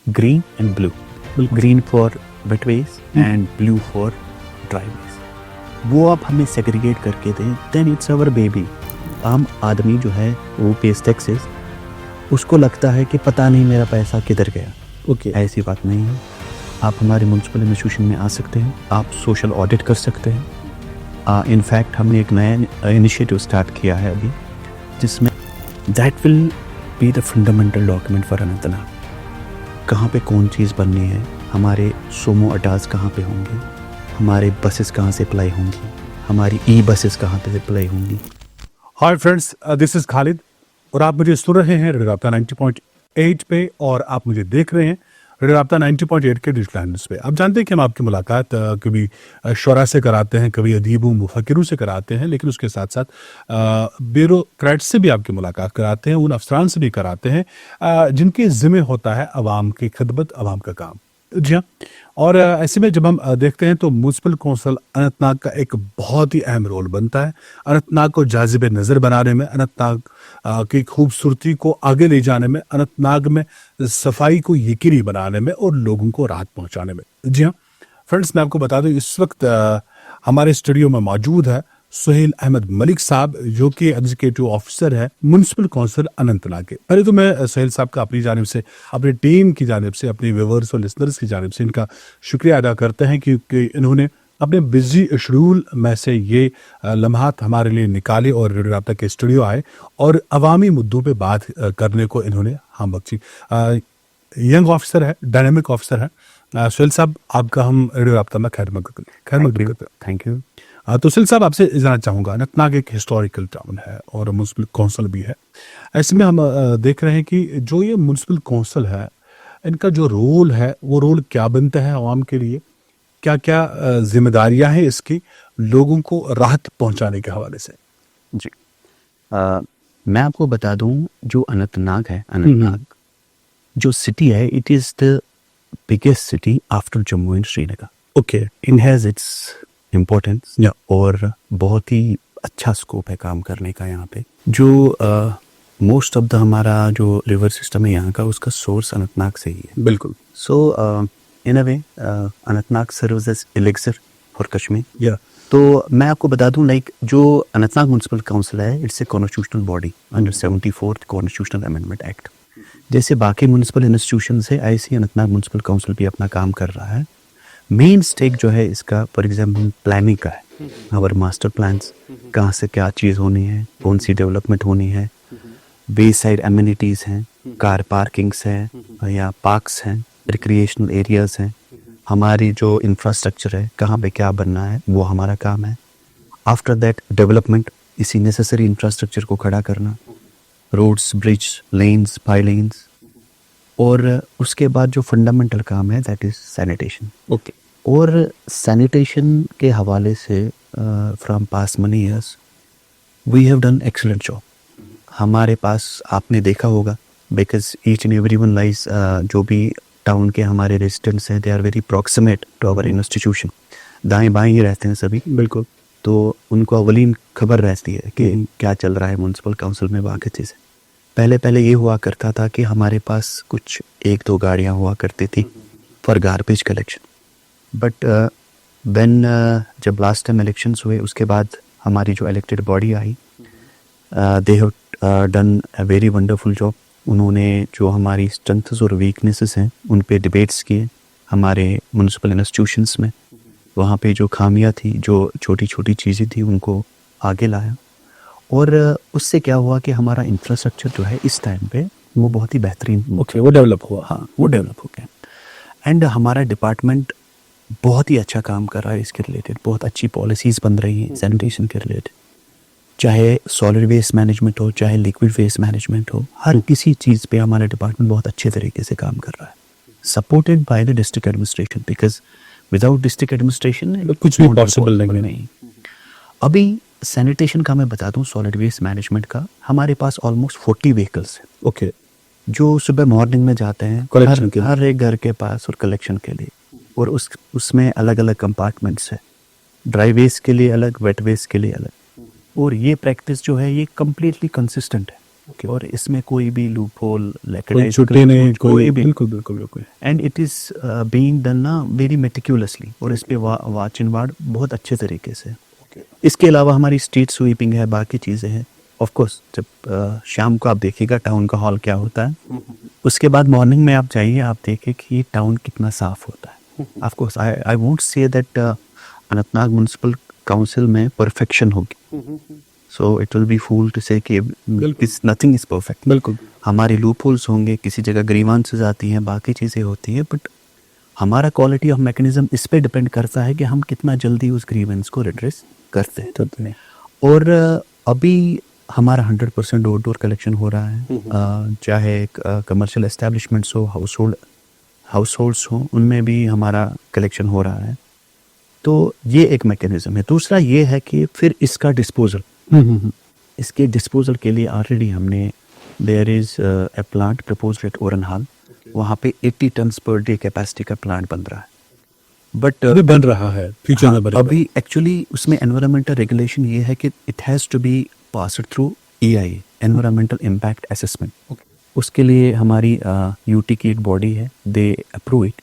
Green and blue, green for wet waste and blue for dry waste, वो आप हमें segregate करके दें, देन इट्स अवर बेबी। आम आदमी जो है वो पेज टैक्सेस, उसको लगता है कि पता नहीं मेरा पैसा किधर गया। ओके, ऐसी बात नहीं है। आप हमारे म्यूनसिपल इंस्टीट्यूशन में आ सकते हैं, आप सोशल ऑडिट कर सकते हैं। इनफैक्ट हमने एक नया इनिशिएटिव स्टार्ट किया है अभी, जिसमें that will be the fundamental document for Anantnag. कहाँ पे कौन चीज़ बननी है, हमारे सोमो अड्डास कहाँ पे होंगे, हमारे बसेस कहाँ से अप्लाई होंगी, हमारी ई बसेस कहाँ पे अप्लाई होंगी। Hi friends, this is Khalid और आप मुझे सुन रहे हैं रेडियो राब्ता 90.8 पे और आप मुझे देख रहे हैं रेडियो राब्ता 90.8 के डिजिटल हैंडल्स पे। आप जानते हैं कि हम आपकी मुलाकात कभी शोरा से कराते हैं, कभी अदीबों मुफक्किरों से कराते हैं, लेकिन उसके साथ साथ ब्यूरोक्रेट्स से भी आपकी मुलाकात कराते हैं, उन अफसरान से भी कराते हैं जिनके ज़िम्मे होता है अवाम की खिदमत, अवाम का काम। जी हाँ, और ऐसे में जब हम देखते हैं तो म्यूनसिपल कौंसिल अनंतनाग का एक बहुत ही अहम रोल बनता है अनंतनाग को जाज़िब नज़र बनाने में, अनंतनाग की खूबसूरती को आगे ले जाने में, अनंतनाग में सफाई को यकीनी बनाने में और लोगों को राहत पहुंचाने में। जी हाँ फ्रेंड्स, मैं आपको बता दूं इस वक्त हमारे स्टूडियो में मौजूद है सुहेल अहमद मलिक साहब, जो कि एग्जीक्यूटिव ऑफिसर है म्यूनसिपल कौंसिल अनंतनाग के। पहले तो मैं सुहेल साहब का अपनी जानिब से, अपनी टीम की जानिब से, अपने व्यूअर्स और लिसनर्स की जानिब से इनका शुक्रिया अदा करते हैं क्योंकि इन्होंने अपने बिजी शेड्यूल में से ये लम्हात हमारे लिए निकाले और रेडियो राब्ता के स्टूडियो आए और अवामी मुद्दों पे बात करने को इन्होंने हम बख्शी। यंग ऑफिसर है, डायनामिक ऑफिसर है। सुहेल साहब, आपका हम रेडियो राब्ता में खैर मकदम करते हैं। Thank you. तो सुहेल साहब, आपसे जानना चाहूँगा, अनंतनाग एक हिस्टोरिकल टाउन है और म्यूनसिपल कौंसिल भी है। ऐसे में हम देख रहे हैं कि जो ये म्यूनसिपल कौंसिल है, इनका जो रोल है वो रोल क्या बनता है आवाम के लिए, क्या क्या जिम्मेदारियां हैं इसकी लोगों को राहत पहुंचाने के हवाले से। जी, मैं आपको बता दूं, जो अनंतनाग है, अनंतनाग जो सिटी है, it is the biggest city after Jammu and Srinagar. Okay, in has its importance और बहुत ही अच्छा स्कोप है काम करने का यहाँ पे। जो मोस्ट ऑफ द हमारा जो रिवर सिस्टम है यहाँ का, उसका सोर्स अनंतनाग से ही है। बिल्कुल। So in a way Anantnag serves as elixir for Kashmir. या तो मैं आपको बता दूं, लाइक जो अनंतनाग म्यूनसिपल काउंसिल है, it's a constitutional body under 74th constitutional amendment act. जैसे बाकी म्यूनसिपल इंस्टीट्यूशंस है, ऐसे ही अनंतनाग म्यूनसिपल काउंसिल भी अपना काम कर रहा है। मेन स्टेक जो है इसका, फॉर एग्जाम्पल प्लानिंग का है, हमार मास्टर प्लान्स, कहाँ से क्या चीज़ होनी है, कौन सी डेवलपमेंट होनी है, वे साइड एमिनिटीज़ हैं, कार पार्किंग्स हैं या पार्क्स हैं, रिक्रिएशनल एरियाज़ हैं, हमारी जो इंफ्रास्ट्रक्चर है, कहाँ पे क्या बनना है, वो हमारा काम है। आफ्टर दैट डेवलपमेंट, इसी नेसेसरी इंफ्रास्ट्रक्चर को खड़ा करना, रोड्स, ब्रिज, लेन्स, पाइलेन्स, और उसके बाद जो फंडामेंटल काम है दैट इज़ सैनिटेशन। ओके, और सैनिटेशन के हवाले से from past many years we have done excellent job. हमारे पास आपने देखा होगा, because each and every one lies, जो भी टाउन के हमारे रेजिडेंट्स हैं, they are very proximate to our institution, दाएं बाएं ही रहते हैं सभी। बिल्कुल। तो उनको अवलीन खबर रहती है कि क्या चल रहा है म्यूनसिपल काउंसिल में, बाकी चीज़ें। पहले ये हुआ करता था कि हमारे पास कुछ 1-2 गाड़ियाँ हुआ करती थी for garbage collection, but when जब लास्ट टाइम इलेक्शंस हुए, उसके बाद हमारी जो elected body I, they have done a very wonderful job. उन्होंने जो हमारी स्ट्रेंथ्स और वीकनेसेस हैं उन पे डिबेट्स किए हमारे म्यूनसिपल इंस्टीट्यूशंस में। वहाँ पे जो खामियां थी, जो छोटी छोटी चीज़ें थी, उनको आगे लाया, और उससे क्या हुआ कि हमारा इंफ्रास्ट्रक्चर जो है इस टाइम पे वो बहुत ही बेहतरीन, ओके, वो डेवलप हुआ। हाँ, वो डेवलप हो गया। एंड हमारा डिपार्टमेंट बहुत ही अच्छा काम कर रहा है इसके रिलेटेड। बहुत अच्छी पॉलिसीज़ बन रही हैं सैनिटेशन के रिलेटेड, चाहे सॉलिड वेस्ट मैनेजमेंट हो, चाहे लिक्विड वेस्ट मैनेजमेंट हो, हर किसी चीज़ पे हमारा डिपार्टमेंट बहुत अच्छे तरीके से काम कर रहा है, supported by the district administration, because without district administration कुछ भी पॉसिबल नहीं। अभी सैनिटेशन का मैं बता दूं, सॉलिड वेस्ट मैनेजमेंट का, हमारे पास ऑलमोस्ट 40 व्हीकल्स हैं। ओके, जो सुबह मॉर्निंग में जाते हैं कलेक्शन के लिए, हर एक घर के पास, और कलेक्शन के लिए, और उसमें अलग अलग कंपार्टमेंट्स है, ड्राई वेस्ट के लिए अलग, वेट वेस्ट के लिए अलग। और ये प्रैक्टिस जो है ये कम्प्लीटली कंसिस्टेंट है। और इसमें कोई भी लूप होल कोई छुट्टी नहीं, कोई भी, बिल्कुल बिल्कुल बिल्कुल। And it is being done ना वेरी मेटिक्यूलसली, और इस पे वाच एंड वार्ड बहुत अच्छे तरीके से। इसके अलावा हमारी स्ट्रीट स्वीपिंग है, बाकी चीज़ें हैं। ऑफ कोर्स जब शाम को आप देखिएगा टाउन का हॉल क्या होता है, उसके बाद मॉर्निंग में आप जाइए, आप देखिए कि टाउन कितना साफ होता है। Of course I won't say that Anantnag municipal council में परफेक्शन होगी, so it will be fool to say कि नथिंग इज परफेक्ट। बिल्कुल हमारे लूप होल्स होंगे, किसी जगह ग्रीवांसेस आती हैं, बाकी चीज़ें होती हैं, बट हमारा क्वालिटी ऑफ मैकेनिज्म इस पे डिपेंड करता है कि हम कितना जल्दी उस ग्रीवेंस को रिड्रेस करते हैं। और अभी हमारा 100% डोर डोर कलेक्शन हो रहा है, चाहे कमर्शियल एस्टेब्लिशमेंट्स हो, हाउस होल्ड्स हो, उनमें भी हमारा कलेक्शन हो रहा है। तो ये एक मैकेनिज्म है। दूसरा ये है कि फिर इसका डिस्पोजल, इसके डिस्पोजल के लिए ऑलरेडी हमने there is a plant proposed at Oranhal, वहाँ पे 80 टन्स पर डे कैपेसिटी का प्लांट बन रहा है। बट अभी बन रहा है, फ्यूचर में बनेगा। अभी एक्चुअली उसमें एनवायरमेंटल रेगुलेशन ये है कि it has to be passed through EIA, environmental impact assessment. उसके लिए हमारी यूटी की एक बॉडी है, दे अप्रूव इट,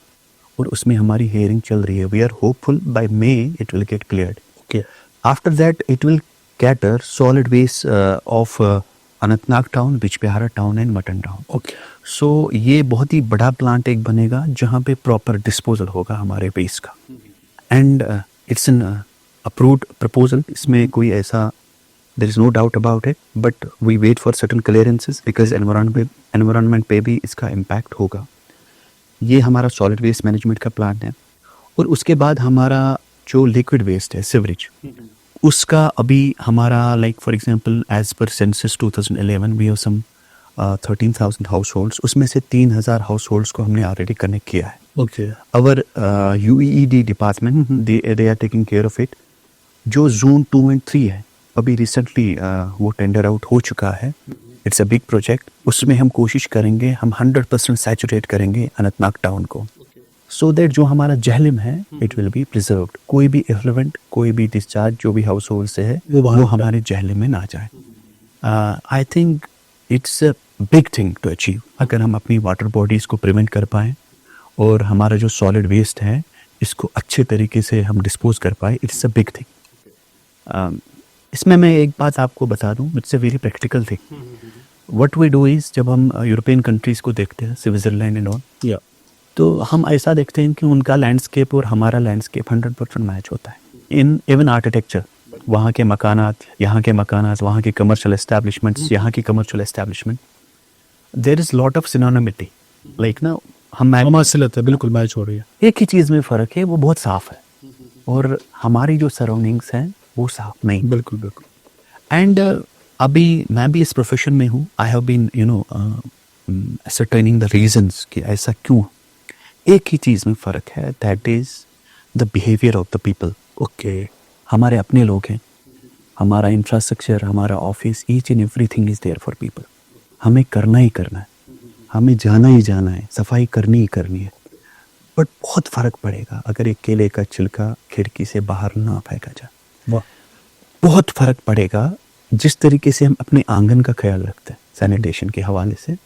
और उसमें हमारी हेयरिंग चल रही है। We are hopeful by May it will get cleared. After that it will cater solid waste of Anantnag town, Bijbehara town and Mattan town. सो ये बहुत ही बड़ा प्लांट एक बनेगा जहाँ पे प्रॉपर डिस्पोजल होगा हमारे वेस्ट का, and it's an approved proposal. इसमें कोई ऐसा there is no doubt about it, but we wait for certain clearances because environment पे भी इसका इम्पैक्ट होगा। ये हमारा सॉलिड वेस्ट मैनेजमेंट का प्लान है। और उसके बाद हमारा जो लिक्विड वेस्ट है, सिवरेज, उसका अभी हमारा like for example as per census 2011 we have some 13,000 households, उसमें से 3,000 हाउस होल्ड्स को हमने ऑलरेडी कनेक्ट किया है। Okay, our UEED department they are taking care of it. जो जोन 2 एंड 3 है, अभी रिसेंटली वो टेंडर आउट हो चुका है। It's a big project. उसमें हम कोशिश करेंगे, हम 100% सैचुरेट करेंगे अनंतनाग टाउन को, सो दैट जो हमारा जहलिम है इट विल बी प्रिजर्व्ड। कोई भी एफ्लुएंट, कोई भी डिस्चार्ज जो भी हाउस होल्ड से है वो हमारे जहलिम में ना जाए। I think it's a big thing to achieve. अगर हम अपनी वाटर बॉडीज़ को प्रिवेंट कर पाएँ और हमारा जो सॉलिड वेस्ट है इसको अच्छे तरीके से हम डिस्पोज कर पाए, इट्स अ बिग थिंग। इसमें मैं एक बात आपको बता दूं, it's a very practical thing. What we do is, जब हम यूरोपियन कंट्रीज़ को देखते हैं, स्विट्ज़रलैंड एंड ऑल, तो हम ऐसा देखते हैं कि उनका लैंडस्केप और हमारा लैंडस्केप 100% मैच होता है। इन इवन आर्किटेक्चर, वहाँ के मकानात, यहाँ के मकानात, वहाँ के कमर्शियल एस्टैब्लिशमेंट्स, यहाँ की commercial establishment, there is lot of synonymity. Like ना, हम से लेते हैं, बिल्कुल मैच हो रही है। एक ही चीज़ में फ़र्क है, वो बहुत साफ़ है, और हमारी जो सराउंडिंग्स हैं वो साफ नहीं। बिल्कुल बिल्कुल। एंड अभी मैं भी इस प्रोफेशन में हूँ। I have been ascertaining the reasons कि ऐसा क्यों। एक ही चीज़ में फ़र्क है, that is the behaviour of the people. Okay, हमारे अपने लोग हैं, हमारा इंफ्रास्ट्रक्चर, हमारा office, each and everything is there for people. हमें करना ही करना है, हमें जाना ही जाना है, सफाई करनी ही करनी है। बट बहुत फ़र्क पड़ेगा अगर एक केले का छिलका खिड़की से बाहर ना फेंका जाए। वाह, बहुत फ़र्क पड़ेगा। जिस तरीके से हम अपने आंगन का ख्याल रखते हैं सैनिटेशन के हवाले से,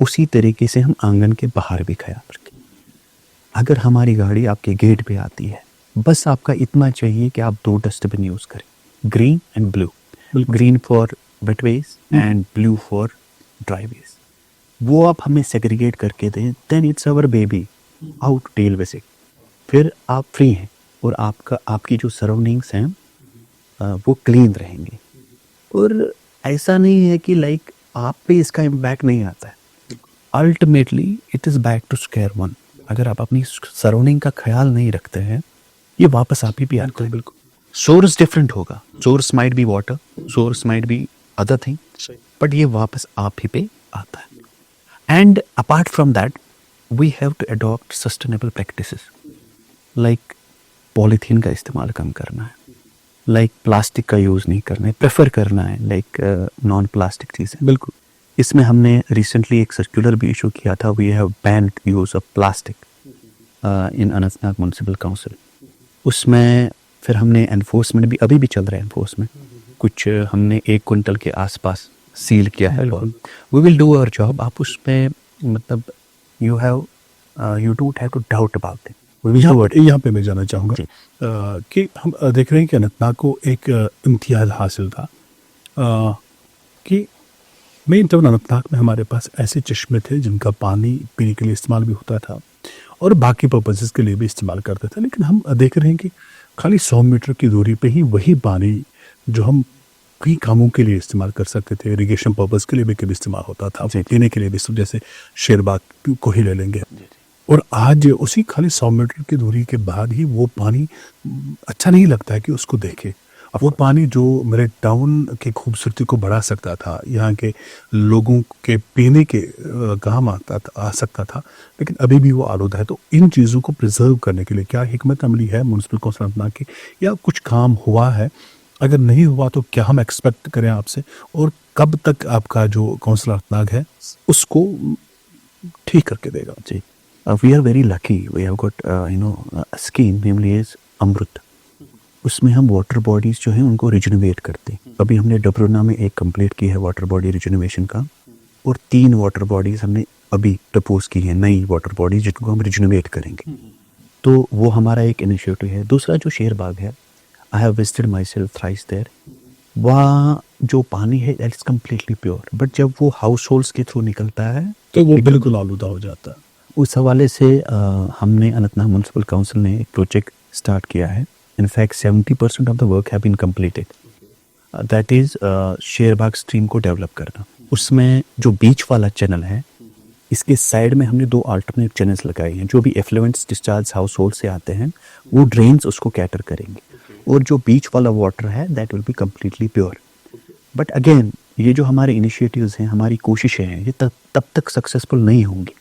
उसी तरीके से हम आंगन के बाहर भी ख्याल रखें। अगर हमारी गाड़ी आपके गेट पे आती है, बस आपका इतना चाहिए कि आप 2 डस्टबिन यूज़ करें, green and blue. Green for wet waste and blue for dry waste. वो आप हमें सेग्रीगेट करके दें, then it's our baby, how to deal with it. फिर आप फ्री हैं और आपकी जो सराउंडिंग्स हैं वो क्लीन रहेंगे। और ऐसा नहीं है कि लाइक आप पे इसका इम्पैक्ट नहीं आता है। Ultimately it is back to square one. अगर आप अपनी सराउंडिंग का ख्याल नहीं रखते हैं, ये वापस आप ही पे आता है। बिल्कुल। सोर्स डिफरेंट होगा, source might be water, source might be other thing, but ये वापस आप ही पे आता है। And apart from that we have to adopt sustainable practices, like polythene का इस्तेमाल कम करना है, लाइक प्लास्टिक का यूज़ नहीं करना है, प्रेफर करना है लाइक नॉन प्लास्टिक चीज़ें। बिल्कुल। इसमें हमने रिसेंटली एक सर्कुलर भी इशू किया था, we have banned use of plastic in Anantnag municipal council. उसमें फिर हमने एनफोर्समेंट भी, अभी भी चल रहा है एनफोर्समेंट। कुछ हमने 1 क्विंटल के आसपास सील किया है, बिल्कुल। We will do our job. आप उसमें मतलब you don't have to doubt about it, we will do it. यहाँ पे मैं जाना चाहूँगा जी। कि हम देख रहे हैं कि अनंतनाग को एक इम्तियाज़ हासिल था कि मेन टाउन अनंतनाग में हमारे पास ऐसे चश्मे थे जिनका पानी पीने के लिए इस्तेमाल भी होता था और बाकी पर्पसेस के लिए भी इस्तेमाल करते थे, लेकिन हम देख रहे हैं कि खाली 100 मीटर की दूरी पे ही वही पानी जो हम कई कामों के लिए इस्तेमाल कर सकते थे, इरिगेशन पर्पस के लिए भी कभी इस्तेमाल होता था, पीने के लिए भी, जैसे शेरबाग को ही ले लेंगे, और आज उसी खाली 100 मीटर की दूरी के बाद ही वो पानी अच्छा नहीं लगता है कि उसको देखे। अब वो पानी जो मेरे टाउन की खूबसूरती को बढ़ा सकता था, यहाँ के लोगों के पीने के काम आ सकता था, लेकिन अभी भी वो आलूदा है। तो इन चीज़ों को प्रिजर्व करने के लिए क्या हिकमत अमली है म्युनिसिपल कौंसिल अनंतनाग की, या कुछ काम हुआ है? अगर नहीं हुआ तो क्या हम एक्सपेक्ट करें आपसे, और कब तक आपका जो कौंसिल अनंतनाग है उसको ठीक करके देगा? जी, we are very lucky, we have got scheme namely is Amrut. उसमें हम वाटर बॉडीज जो हैं उनको रिजनोवेट करते हैं। अभी हमने डबरूना में एक कंप्लीट की है वाटर बॉडी रिजनोवेशन का, और 3 वाटर बॉडीज हमने अभी प्रपोज की है, नई वाटर बॉडीज जिनको हम रिजनोवेट करेंगे। तो वो हमारा एक इनिशिएटिव है। दूसरा जो शेरबाग है, I have visited my self thrice there, वहाँ जो पानी है इट्स कम्प्लीटली प्योर, बट जब वो हाउस होल्ड्स के थ्रू निकलता है तो वो बिल्कुल आलूदा हो जाता है। उस हवाले से हमने अनंतनाग म्युनिसिपल काउंसिल ने एक प्रोजेक्ट स्टार्ट किया है। In fact 70% of the work have been completed, that is Sherbagh stream को डेवलप करना। उसमें जो बीच वाला चैनल है, इसके साइड में हमने 2 अल्टरनेट चैनल्स लगाए हैं। जो भी एफ्लुएंट्स डिस्चार्ज हाउस होल्ड से आते हैं वो ड्रेन्स उसको कैटर करेंगे, और जो बीच वाला वाटर है that will be completely pure. But again ये जो हमारे इनिशिएटिव्स हैं, हमारी कोशिशें हैं, ये तब तक सक्सेसफुल नहीं होंगी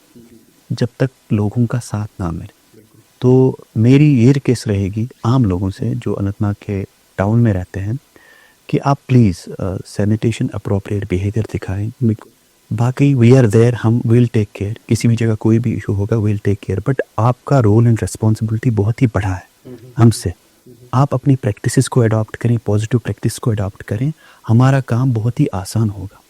जब तक लोगों का साथ ना मिले। तो मेरी ये रिक्वेस्ट रहेगी आम लोगों से जो अनंतनाग के टाउन में रहते हैं कि आप प्लीज़ सैनिटेशन अप्रोप्रिएट बिहेवियर दिखाएं। बाकी वी आर देयर, हम विल टेक केयर, किसी भी जगह कोई भी इशू होगा विल टेक केयर, बट आपका रोल एंड रिस्पॉन्सिबिलिटी बहुत ही बड़ा है हमसे। आप अपनी प्रैक्टिसेस को अडॉप्ट करें, पॉजिटिव प्रैक्टिस को अडॉप्ट करें, हमारा काम बहुत ही आसान होगा।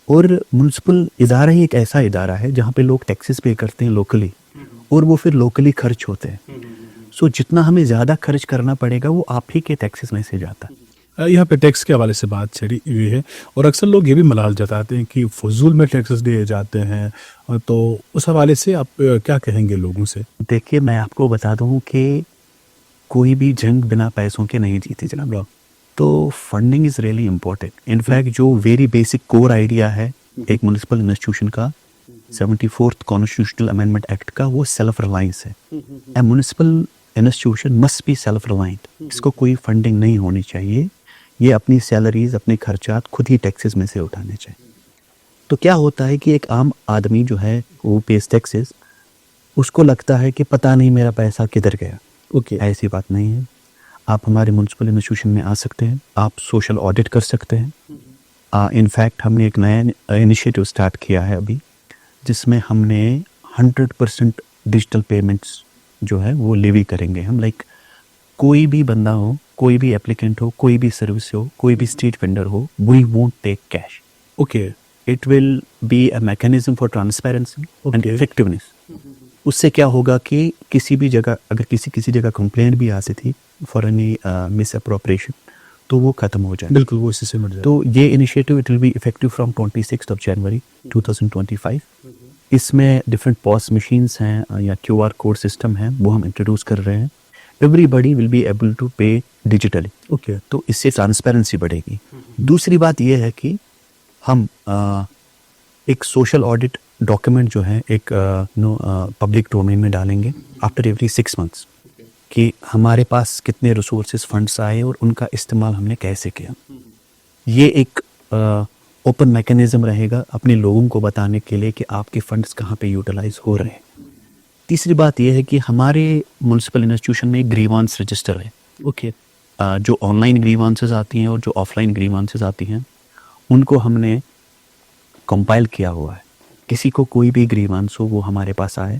और म्युनिसिपल इदारा ही एक ऐसा इदारा है जहाँ पे लोग टैक्सेस पे करते हैं लोकली, और वो फिर लोकली खर्च होते हैं। सो जितना हमें ज़्यादा खर्च करना पड़ेगा वो आप ही के टैक्सेस में से जाता है। यहाँ पे टैक्स के हवाले से बात छड़ी हुई है, और अक्सर लोग ये भी मलाल जताते हैं कि फजूल में टैक्सेस दिए जाते हैं, तो उस हवाले से आप क्या कहेंगे लोगों से? देखिए, मैं आपको बता दूं कि कोई भी जंग बिना पैसों के नहीं जीती जनाब। तो funding is really important. In fact जो वेरी बेसिक कोर आइडिया है एक म्युनिसिपल इंस्टीट्यूशन का, 74th कॉन्स्टिट्यूशनल अमेंडमेंट एक्ट का, वो सेल्फ रिलायंस है। A municipal institution must be self reliant. इसको कोई फंडिंग नहीं होनी चाहिए, ये अपनी सैलरीज, अपने खर्चात खुद ही टैक्सेस में से उठाने चाहिए। तो क्या होता है कि एक आम आदमी जो है वो पेस टैक्सेस, उसको लगता है कि पता नहीं मेरा पैसा किधर गया। ओके, ऐसी बात नहीं है। आप हमारे म्युनिसिपल इंस्टीट्यूशन में आ सकते हैं, आप सोशल ऑडिट कर सकते हैं। इनफैक्ट हमने एक नया इनिशिएटिव स्टार्ट किया है अभी, जिसमें हमने 100% डिजिटल पेमेंट्स जो है वो लेवी करेंगे हम। लाइक कोई भी बंदा हो, कोई भी एप्लीकेंट हो, कोई भी सर्विस हो, कोई भी स्ट्रीट वेंडर हो, we won't take cash. Okay, it will be a mechanism for transparency and effectiveness. उससे क्या होगा कि किसी भी जगह अगर किसी जगह कंप्लेंट भी आती थी फॉर एनी मिस अप्रोप्रिएशन, तो वो खत्म हो जाए। बिल्कुल, वो इससे सिमट जाए। तो ये initiative it will be effective from 26 जनवरी 2025। इसमें डिफरेंट पॉस मशीन्स हैं या QR कोड सिस्टम है, वो हम इंट्रोड्यूस कर रहे हैं। Everybody will be able to pay digitally. Okay, तो इससे ट्रांसपेरेंसी बढ़ेगी। दूसरी बात यह है कि हम एक सोशल ऑडिट डॉक्यूमेंट जो है एक पब्लिक डोमेन में डालेंगे आफ्टर एवरी 6 मंथ्स, कि हमारे पास कितने रिसोर्सेज फंड्स आए और उनका इस्तेमाल हमने कैसे किया। ये एक ओपन मैकेनिज्म रहेगा अपने लोगों को बताने के लिए कि आपके फंड्स कहाँ पे यूटिलाइज हो रहे हैं। तीसरी बात यह है कि हमारे म्युनिसिपल इंस्टीट्यूशन में एक ग्रीवांस रजिस्टर है। ओके, जो ऑनलाइन ग्रीवांसेस आती हैं और जो ऑफलाइन ग्रीवांसेस आती हैं, उनको हमने कंपाइल किया हुआ है। किसी को कोई भी ग्रीवांस हो वो हमारे पास आए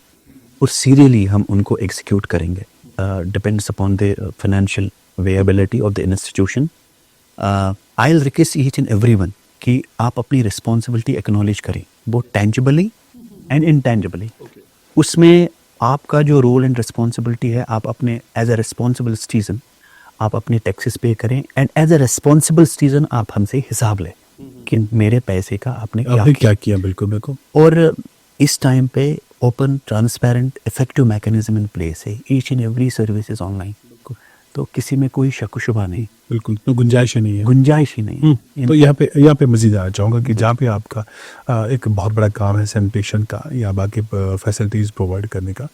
और सीरियली हम उनको एग्जीक्यूट करेंगे, depends upon the financial viability of the institution. I will request each and everyone कि आप अपनी रिस्पॉन्सिबिलिटी एक्नॉलेज करें, वो टेंजिबली एंड इनटेंजिबली। उसमें आपका जो रोल एंड रिस्पॉन्सिबिलिटी है, आप अपने एज अ रिस्पॉन्सिबल सिटीजन आप अपने टैक्सेस पे करें, and as a responsible citizen आप हमसे हिसाब लें कि मेरे पैसे का आपने क्या किया। बिल्कुल बिल्कुल। और इस टाइम पे open, transparent, effective mechanism in place है। Each and every service is online, तो किसी में कोई शक शुबा नहीं, बिल्कुल, तो गुंजाइश ही नहीं है। गुंजाइश ही नहीं है। तो यहाँ पे मजीद आना चाहूँगा कि जहाँ पे आपका एक बहुत बड़ा काम है सैनिटेशन का या बाकी फैसिलिटीज़ प्रोवाइड करने का,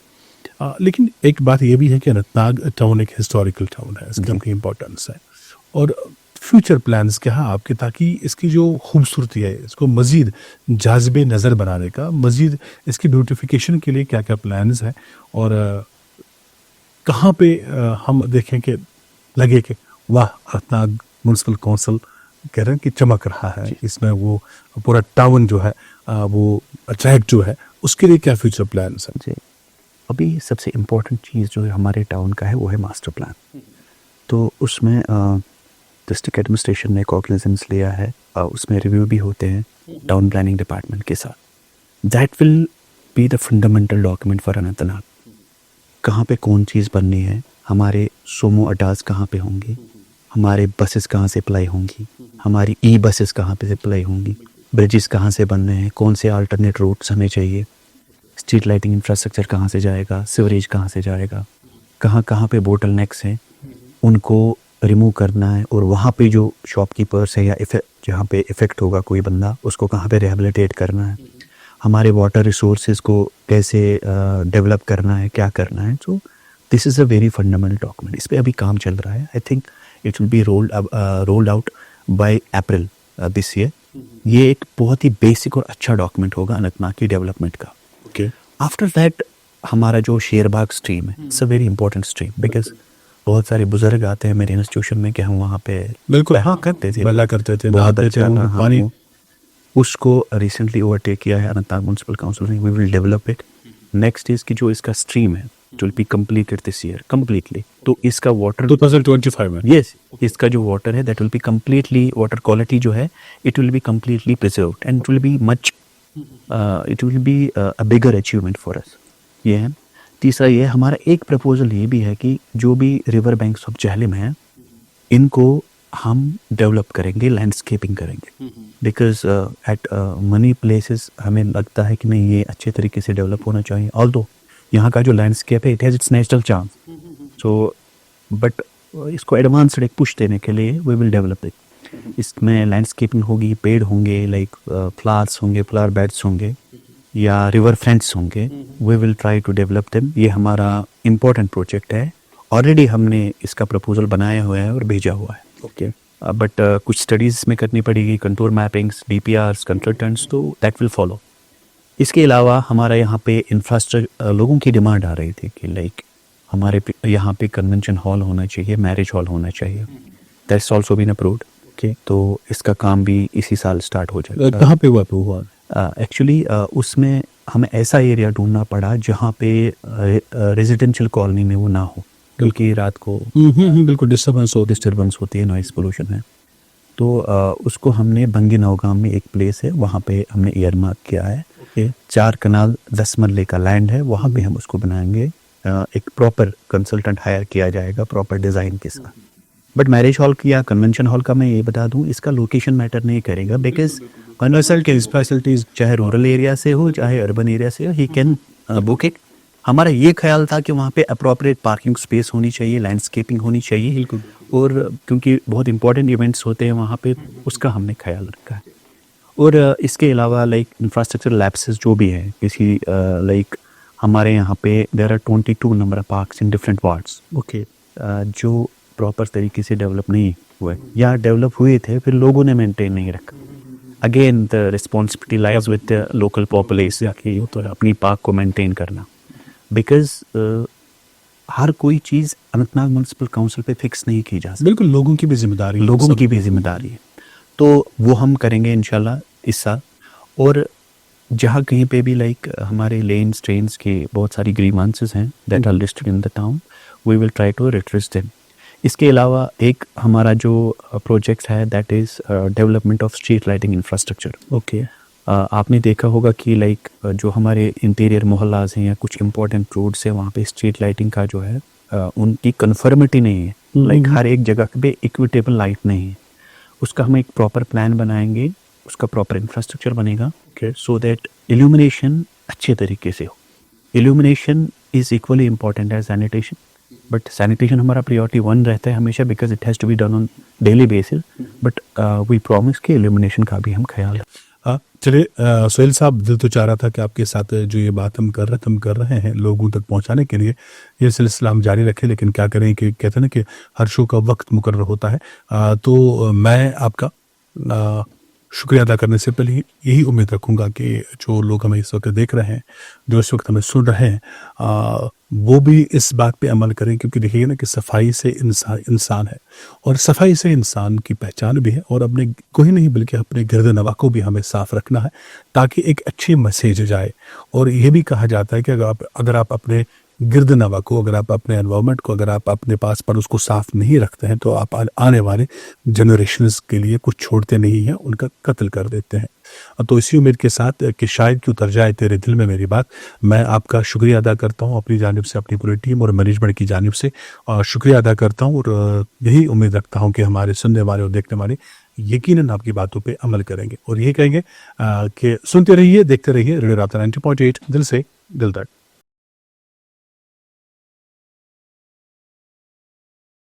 लेकिन एक बात ये भी है कि अनंतनाग टाउन एक हिस्टोरिकल टाउन है, इसकी अपनी इम्पोर्टेंस है। और फ्यूचर प्लान्स क्या है आपके, ताकि इसकी जो खूबसूरती है इसको मज़ीद जाज़िब नज़र बनाने का, मज़ीद इसकी ब्यूटिफिकेशन के लिए क्या क्या प्लान्स हैं, और कहाँ पे हम देखें कि लगे कि वाह अनंतनाग म्यूनसिपल काउंसिल कह रहे हैं कि चमक रहा है, इसमें वो पूरा टाउन जो है वो अट्रैक्ट जो है, उसके लिए क्या फ्यूचर प्लान्स हैं? जी, अभी सबसे इम्पोर्टेंट चीज़ जो है हमारे टाउन का है वो है मास्टर प्लान। तो उसमें डिस्ट्रिक्ट एडमिनिस्ट्रेशन ने कॉग्निजेंस लिया है, उसमें रिव्यू भी होते हैं टाउन प्लानिंग डिपार्टमेंट के साथ। That will be the fundamental document for Anantnag. कहाँ पे कौन चीज़ बननी है, हमारे सोमो अड्डास कहाँ पे होंगे, हमारे बसेस कहाँ से अप्लाई होंगी, हमारी ई बसेस कहाँ पे अप्लाई होंगी, ब्रिजेस कहाँ से बनने हैं, कौन से अल्टरनेट रूट्स हमें चाहिए, स्ट्रीट लाइटिंग इंफ्रास्ट्रक्चर कहाँ से जाएगा, सीवरेज कहाँ से जाएगा, कहाँ कहाँ पे बोटल नेक्स हैं उनको रिमूव करना है, और वहाँ पे जो शॉपकीपर्स है या जहाँ पे इफ़ेक्ट होगा कोई बंदा, उसको कहाँ पे रिहेबिलिटेट करना है, हमारे वाटर रिसोर्सेज को कैसे डेवलप करना है, क्या करना है। So this is a very fundamental document, इस पर अभी काम चल रहा है। I think it will B rolled out by April this year. ये एक बहुत ही बेसिक और अच्छा डॉक्यूमेंट होगा अनंतनाग की डेवलपमेंट का। ओके, आफ्टर दैट हमारा जो शेरबाग स्ट्रीम है, it's a very important stream, because बहुत सारे बुजुर्ग आते हैं मेरे इंस्टीट्यूशन में कि हम वहाँ पे बिल्कुल हाँ करते थे, भला करते थे, बहुत नहाते थे, अच्छा वो था, हाँ, पानी उसको रिसेंटली ओवरटेक किया है अनंतनाग म्यूनसिपल काउंसिल ने। We will develop it. Next is कि जो इसका स्ट्रीम है it will be completed this year completely. तो इसका वाटर 2025 में यस, इसका जो वाटर है that will be completely, water quality जो है it will be completely preserved and it will be much, it will be a bigger achievement for us. ये है। तीसरा ये हमारा एक प्रपोजल ये भी है कि जो भी रिवर बैंक्स ऑफ झेलम हैं इनको हम डेवलप करेंगे, लैंडस्केपिंग करेंगे, बिकॉज एट मनी प्लेसेस हमें लगता है कि नहीं ये अच्छे तरीके से डेवलप होना चाहिए। ऑल्दो यहाँ का जो लैंडस्केप है it has its natural charm, so but इसको एडवांस्ड एक पुश देने के लिए वी विल डेवलप इट। इसमें लैंडस्केपिंग होगी, पेड़ होंगे, लाइक फ्लावर्स होंगे, फ्लावर बेड्स होंगे या रिवर फ्रंट्स होंगे। We will try to develop them. ये हमारा इम्पोर्टेंट प्रोजेक्ट है। ऑलरेडी हमने इसका प्रपोजल बनाया हुआ है और भेजा हुआ है। ओके, बट कुछ स्टडीज़ में करनी पड़ेगी, कंटूर मैपिंग्स, DPRs, कंसल्टेंट्स, तो दैट विल फॉलो। इसके अलावा हमारा यहाँ पे इंफ्रास्ट्रक्चर, लोगों की डिमांड आ रही थी कि लाइक हमारे यहाँ पे कन्वेंशन हॉल होना चाहिए, मैरिज हॉल होना चाहिए। That's also been approved. Okay, तो इसका काम भी इसी साल स्टार्ट हो जाएगा। कहाँ पे हुआ? एक्चुअली उसमें हमें ऐसा एरिया ढूंढना पड़ा जहाँ पे रेजिडेंशियल कॉलोनी में वो ना हो, क्योंकि रात को बिल्कुल डिस्टर्बेंस होती है, नॉइस पोल्यूशन है। तो उसको हमने बंगी नौगाम में एक प्लेस है वहाँ पे हमने ईयरमार्क किया है। 4 कनाल 10 मरले का लैंड है, वहाँ पे हम उसको बनाएंगे। एक प्रॉपर कंसल्टेंट हायर किया जाएगा प्रॉपर डिज़ाइन के साथ। बट मैरिज हॉल की या कन्वेंशन हॉल का मैं ये बता दूं, इसका लोकेशन मैटर नहीं करेगा, बिकॉज फैसिलिटीज चाहे रूरल एरिया से हो चाहे अर्बन एरिया से हो, ही कैन बुक इट। हमारा ये ख्याल था कि वहाँ पे अप्रोप्रिएट पार्किंग स्पेस होनी चाहिए, लैंडस्केपिंग होनी चाहिए, और क्योंकि बहुत इंपॉर्टेंट इवेंट्स होते हैं वहाँ पे, उसका हमने ख्याल रखा है। और इसके अलावा लाइक इंफ्रास्ट्रक्चर लैप्सेस जो भी हैं, किसी लाइक हमारे यहाँ पे there are 22 number of parks in different wards. Okay, जो प्रॉपर तरीके से डेवलप नहीं हुए या डेवलप हुए थे फिर लोगों ने मेंटेन नहीं रखा। Again the responsibility lies with the local population कि तो अपनी पार्क को मेंटेन करना, बिकॉज हर कोई चीज़ अनंतनाग म्यूनसिपल काउंसिल पे फिक्स नहीं की जा सकती। बिल्कुल, लोगों की भी जिम्मेदारी है, लोगों की भी जिम्मेदारी है। तो वो हम करेंगे इंशाल्लाह इस साल। और जहाँ कहीं पे भी लाइक हमारे लेन्स ट्रेन्स के बहुत सारी ग्रीवांसेस हैं that are listed in the town, we will try to retrace them. इसके अलावा एक हमारा जो प्रोजेक्ट है that is development of street lighting infrastructure. Okay. आपने देखा होगा कि लाइक जो हमारे इंटीरियर मोहल्लाज हैं या कुछ इंपॉर्टेंट रोड्स हैं वहाँ पे स्ट्रीट लाइटिंग का जो है उनकी कन्फर्मिटी नहीं है, लाइक हर एक जगह पे इक्विटेबल लाइट नहीं है। उसका हम एक प्रॉपर प्लान बनाएंगे, उसका प्रॉपर इंफ्रास्ट्रक्चर बनेगा सो दैट इल्यूमिनेशन अच्छे तरीके से हो। Illumination is equally important as sanitation, but sanitation हमारा प्रायोरिटी 1 रहता है हमेशा because it has to be done on daily basis, but we promise कि इल्यूमिनेशन का भी हम ख्याल। चलिए सोहेल साहब, दिल तो चाह रहा था कि आपके साथ जो ये बात हम कर रहे हैं लोगों तक पहुंचाने के लिए ये सिलसिला हम जारी रखें, लेकिन क्या करें कि कहते हैं ना कि हर शो का वक्त मुकर्रर होता है। तो मैं आपका शुक्रिया अदा करने से पहले यही उम्मीद रखूंगा कि जो लोग हमें इस वक्त देख रहे हैं, जो इस वक्त हमें सुन रहे हैं, वो भी इस बात पे अमल करें, क्योंकि देखिए ना कि सफाई से इंसान है और सफाई से इंसान की पहचान भी है, और अपने को ही नहीं बल्कि अपने गिरद-ए-नवाह को भी हमें साफ रखना है ताकि एक अच्छी मैसेज जाए। और ये भी कहा जाता है कि अगर आप अपने गिरद-ए-नवाह को, अगर आप अपने एनवायरनमेंट को, अगर आप अपने पास पर उसको साफ नहीं रखते हैं तो आप आने वाले जनरेशंस के लिए कुछ छोड़ते नहीं हैं, उनका कत्ल कर देते हैं। तो इसी उम्मीद के साथ कि शायद कि उतर जाए तेरे दिल में मेरी बात, मैं आपका शुक्रिया अदा करता हूँ अपनी जानिब से, अपनी पूरी टीम और मैनेजमेंट की जानिब से शुक्रिया अदा करता हूँ, और यही उम्मीद रखता हूँ कि हमारे सुनने वाले और देखने वाले यकीनन आपकी बातों पे अमल करेंगे और यही कहेंगे कि सुनते रहिए, देखते रहिए रेडियो राब्ता 90.8, दिल से दिल तक।